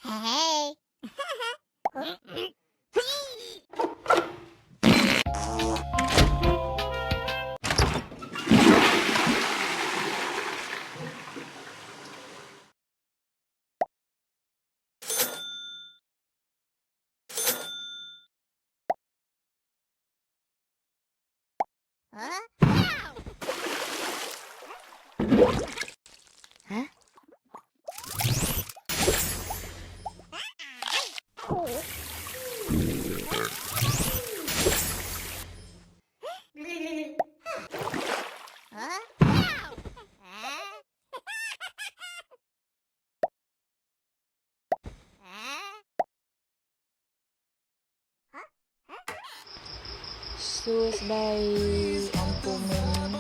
Hey. Huh? Hả? Hả? Xưa đây ông cô mình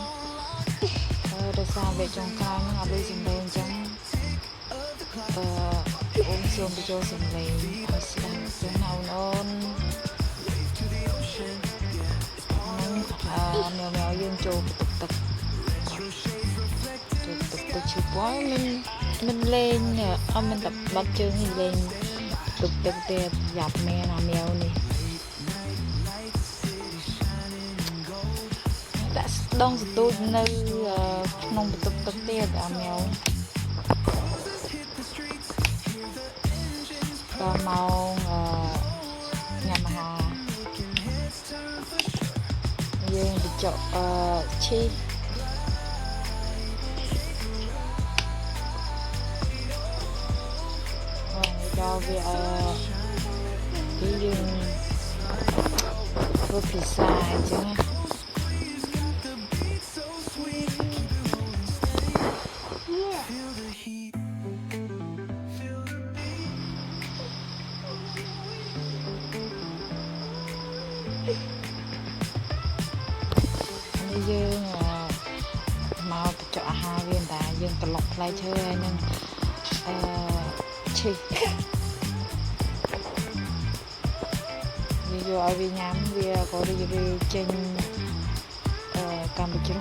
đời xa về trong cái nó ở đây dừng đây chẳng ôm xương đi cho dừng đây sang tiếng nào nôn mèo mèo dương trù tục chịu quá mình lên mình tập bắt chân lên tục để dạp mẹ nào mèo này đã đông tôi nơi mong tục tiền à mèo và màu nhà mà dương bị chọn chi cho việc cái dương với pizza chứ nghe dương mau chọn hai viên ta dương tận lọc lại chơi nên chị video ở Việt Nam vì có đi về trên Campuchia